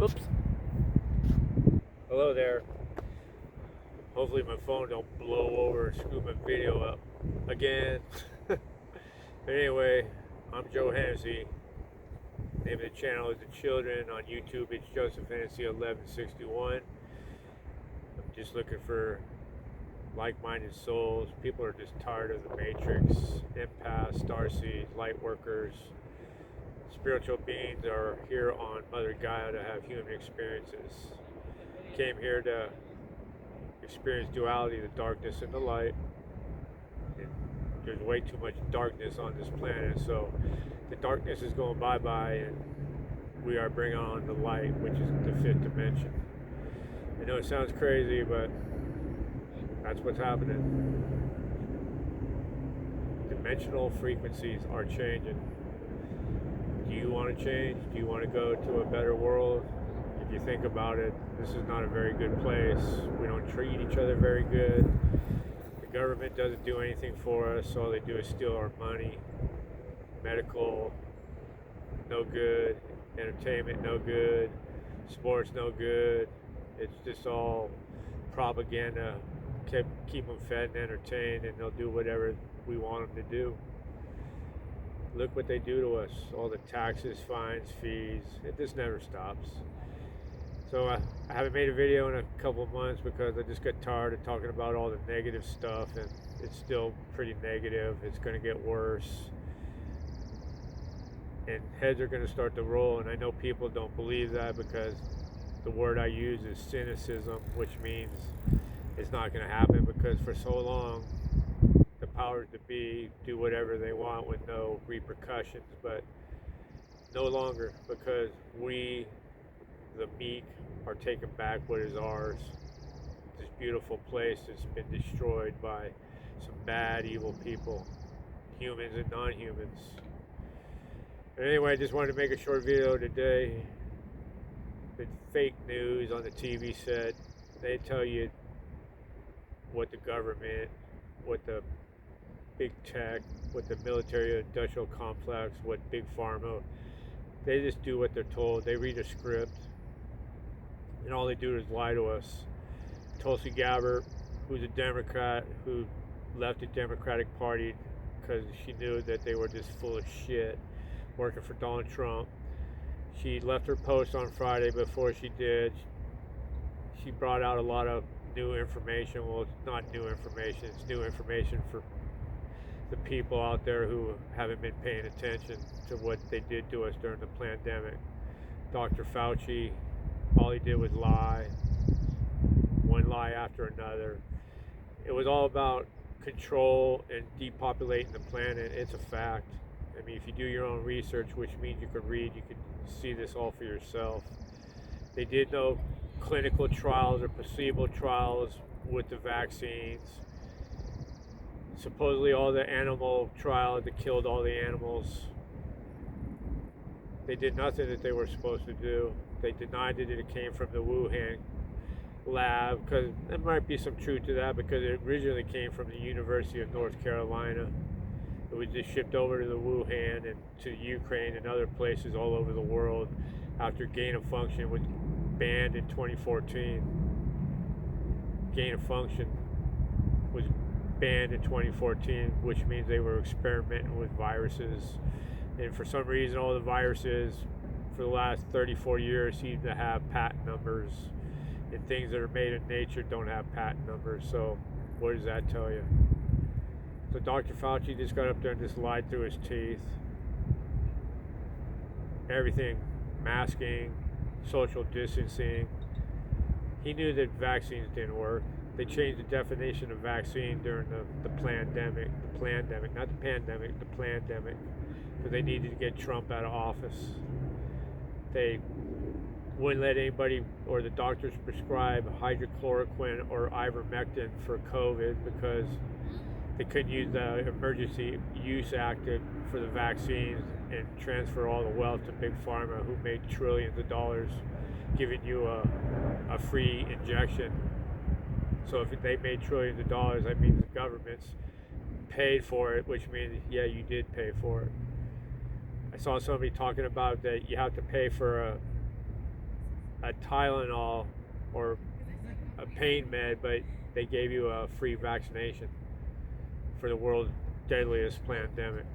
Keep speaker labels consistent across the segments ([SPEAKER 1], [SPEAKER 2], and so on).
[SPEAKER 1] Oops. Hello there. Hopefully my phone don't blow over and screw my video up again. But anyway, I'm Joe Hennessy. Name of the channel is The Children. On YouTube, it's Joseph Hennessy 1161. I'm just looking for like-minded souls. People are just tired of the Matrix, empaths, starseeds, light workers. Spiritual beings are here on Mother Gaia to have human experiences. Came here to experience duality, the darkness and the light. And there's way too much darkness on this planet, so the darkness is going bye-bye, and we are bringing on the light, which is the fifth dimension. I know it sounds crazy, but that's what's happening. Dimensional frequencies are changing. Do you want to change? Do you want to go to a better world? If you think about it, this is not a very good place. We don't treat each other very good. The government doesn't do anything for us. All they do is steal our money. Medical, no good. Entertainment, no good. Sports, no good. It's just all propaganda. Keep them fed and entertained, and they'll do whatever we want them to do. Look what they do to us. All the taxes, fines, fees. It just never stops. So I haven't made a video in a couple of months because I just got tired of talking about all the negative stuff, and it's still pretty negative. It's going to get worse. And heads are going to start to roll, and I know people don't believe that because the word I use is cynicism, which means it's not going to happen because for so long the powers that be do whatever they want with no repercussions, but no longer, because we, the meek, are taking back what is ours. This beautiful place has been destroyed by some bad, evil people, humans and non-humans. But anyway, I just wanted to make a short video today. The fake news on the TV set, they tell you what the government, what the big tech, what the military industrial complex, what big pharma, they just do what they're told. They read a script, and all they do is lie to us. Tulsi Gabbard, who's a Democrat, who left the Democratic Party because she knew that they were just full of shit, working for Donald Trump. She left her post on Friday. Before she did, she brought out a lot of new information. Well, it's not new information, it's new information for the people out there who haven't been paying attention to what they did to us during the pandemic. Dr. Fauci, all he did was lie, one lie after another. It was all about control and depopulating the planet. It's a fact. I mean, if you do your own research, which means you could read, you could see this all for yourself. They did no clinical trials or placebo trials with the vaccines. Supposedly all the animal trials that killed all the animals, they did nothing that they were supposed to do. They denied that it came from the Wuhan lab, because there might be some truth to that, because it originally came from the University of North Carolina. It was just shipped over to the Wuhan and to Ukraine and other places all over the world after gain of function was banned in 2014. Gain of function was banned in 2014, which means they were experimenting with viruses. And for some reason, all the viruses for the last 34 years seem to have patent numbers, and things that are made in nature don't have patent numbers. So what does that tell you? So Dr. Fauci just got up there and just lied through his teeth. Everything, masking, social distancing. He knew that vaccines didn't work. They changed the definition of vaccine during the pandemic. The plandemic, not the pandemic, the plandemic, because they needed to get Trump out of office. They wouldn't let anybody or the doctors prescribe hydrochloroquine or ivermectin for COVID because they couldn't use the Emergency Use Act for the vaccines and transfer all the wealth to Big Pharma, who made trillions of dollars giving you a free injection. So if they made trillions of dollars, that means the government's paid for it, which means, yeah, you did pay for it. I saw somebody talking about that you have to pay for a Tylenol or a pain med, but they gave you a free vaccination for the world's deadliest pandemic.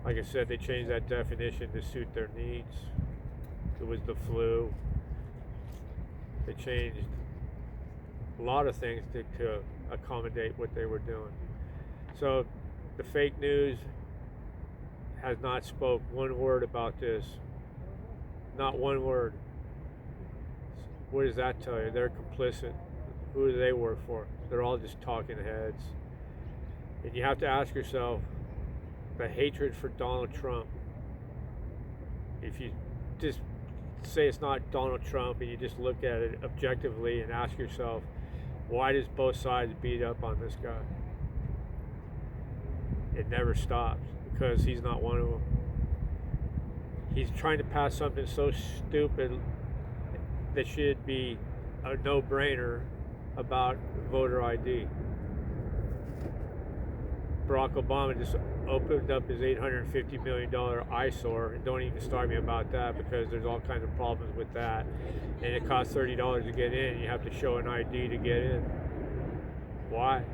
[SPEAKER 1] Like I said, they changed that definition to suit their needs. It was the flu. They changed a lot of things to accommodate what they were doing. So the fake news has not spoke one word about this. Not one word. What does that tell you? They're complicit. Who do they work for? They're all just talking heads. And you have to ask yourself, the hatred for Donald Trump, if you just say it's not Donald Trump and you just look at it objectively and ask yourself, why does both sides beat up on this guy? It never stops because he's not one of them. He's trying to pass something so stupid that should be a no-brainer about voter ID. Barack Obama just opened up his $850 million eyesore, and don't even start me about that because there's all kinds of problems with that. And it costs $30 to get in. You have to show an ID to get in. Why?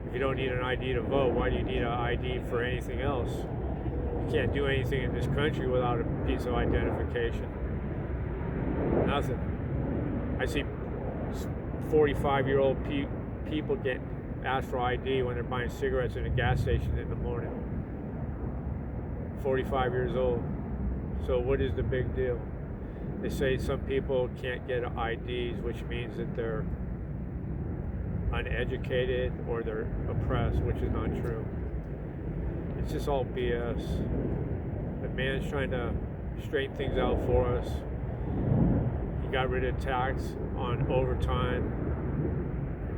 [SPEAKER 1] If you don't need an ID to vote, why do you need an ID for anything else? You can't do anything in this country without a piece of identification. Nothing. I see 45-year-old people get asked for ID when they're buying cigarettes in a gas station in the morning. 45 years old. So what is the big deal? They say some people can't get IDs, which means that they're uneducated or they're oppressed, which is not true. It's just all BS. The man's trying to straighten things out for us. He got rid of tax on overtime,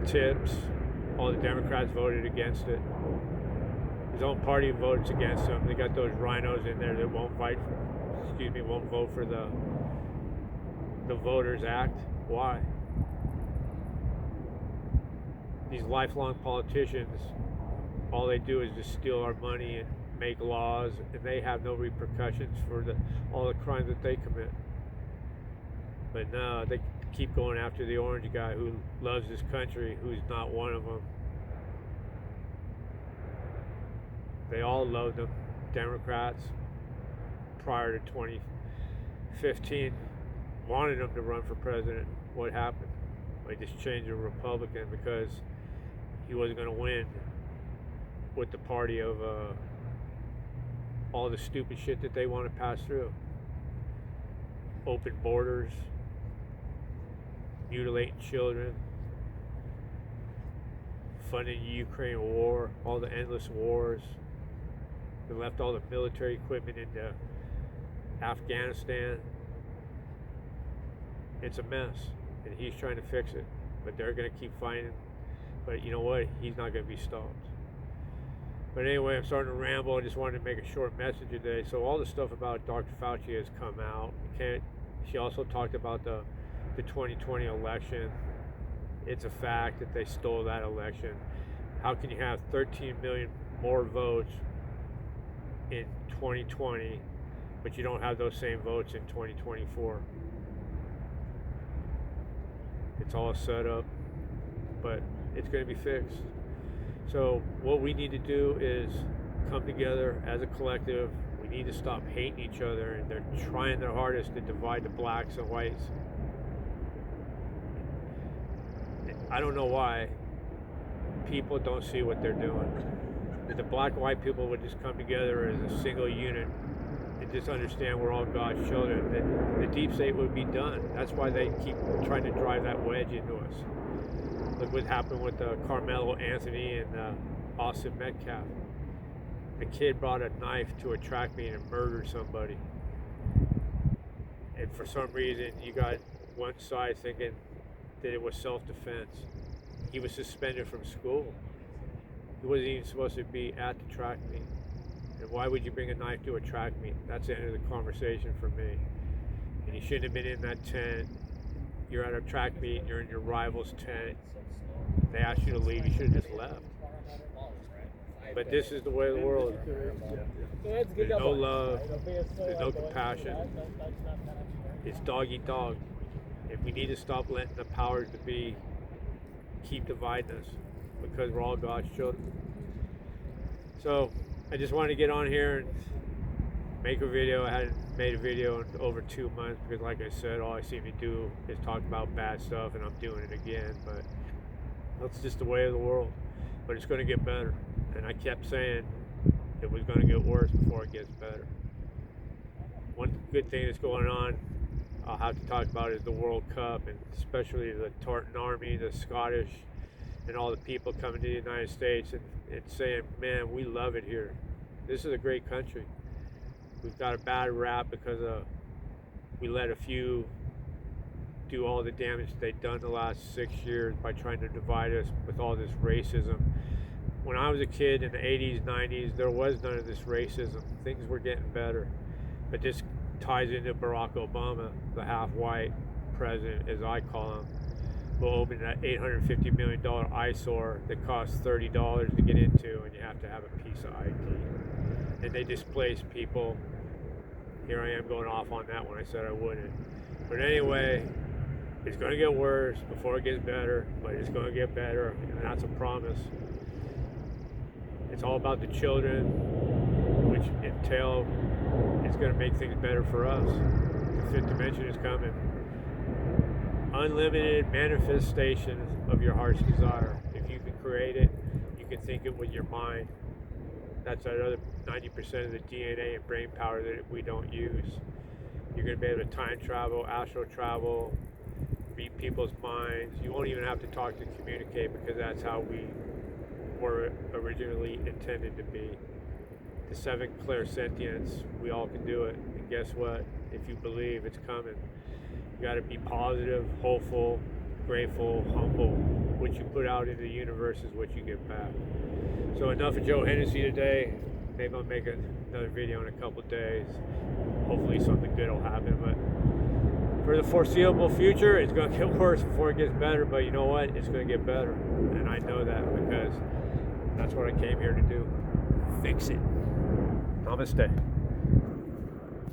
[SPEAKER 1] tips. All the Democrats voted against it. His own party votes against him. They got those rhinos in there that won't vote for the Voters Act. Why? These lifelong politicians, all they do is just steal our money and make laws, and they have no repercussions for all the crimes that they commit. But no, they keep going after the orange guy who loves this country, who's not one of them. They all loved him. Democrats, prior to 2015, wanted him to run for president. What happened? They just changed to Republican because he wasn't going to win with the party of all the stupid shit that they want to pass through. Open borders, mutilating children, funding the Ukraine war, all the endless wars. They left all the military equipment into Afghanistan. It's a mess, and he's trying to fix it. But they're going to keep fighting. But you know what? He's not going to be stopped. But anyway, I'm starting to ramble. I just wanted to make a short message today. So all the stuff about Dr. Fauci has come out. She also talked about the 2020 election. It's a fact that they stole that election. How can you have 13 million more votes in 2020, but you don't have those same votes in 2024? It's all set up, but it's going to be fixed. So what we need to do is come together as a collective. We need to stop hating each other, and they're trying their hardest to divide the blacks and whites. I don't know why people don't see what they're doing. If the black and white people would just come together as a single unit and just understand we're all God's children, that the deep state would be done. That's why they keep trying to drive that wedge into us. Look what happened with Carmelo Anthony and Austin Metcalf. The kid brought a knife to a track meet and murdered somebody. And for some reason, you got one side thinking that it was self-defense. He was suspended from school. He wasn't even supposed to be at the track meet. And why would you bring a knife to a track meet? That's the end of the conversation for me. And you shouldn't have been in that tent. You're at a track meet, you're in your rival's tent. They asked you to leave, you should have just left. But this is the way of the world. There's no love. There's no compassion. It's dog eat dog. And we need to stop letting the powers to be keep dividing us, because we're all God's children. So I just wanted to get on here and make a video. I hadn't made a video in over 2 months because, like I said, all I seem to do is talk about bad stuff, and I'm doing it again. But that's just the way of the world. But it's going to get better. And I kept saying it was going to get worse before it gets better. One good thing that's going on I'll have to talk about is the World Cup, and especially the Tartan Army, the Scottish, and all the people coming to the United States and saying, man, we love it here. This is a great country. We've got a bad rap because we let a few do all the damage they've done the last 6 years by trying to divide us with all this racism. When I was a kid in the 80s, 90s, there was none of this racism. Things were getting better. But this ties into Barack Obama, the half-white president, as I call him, will open that $850 million eyesore that costs $30 to get into, and you have to have a piece of ID. And they displace people. Here I am going off on that when I said I wouldn't. But anyway, it's going to get worse before it gets better, but it's going to get better, and that's a promise. It's all about the children, which entail it's going to make things better for us. The fifth dimension is coming. Unlimited manifestation of your heart's desire. If you can create it, you can think it with your mind. That's that other 90% of the DNA and brain power that we don't use. You're going to be able to time travel, astral travel, read people's minds. You won't even have to talk to communicate, because that's how we were originally intended to be. The seven clairsentience, we all can do it. And guess what? If you believe, it's coming. You got to be positive, hopeful, grateful, humble. What you put out into the universe is what you get back. So enough of Joe Hennessy today. Maybe I'll make another video in a couple days. Hopefully something good will happen. But for the foreseeable future, it's going to get worse before it gets better. But you know what? It's going to get better. And I know that because that's what I came here to do. Fix it. Namaste.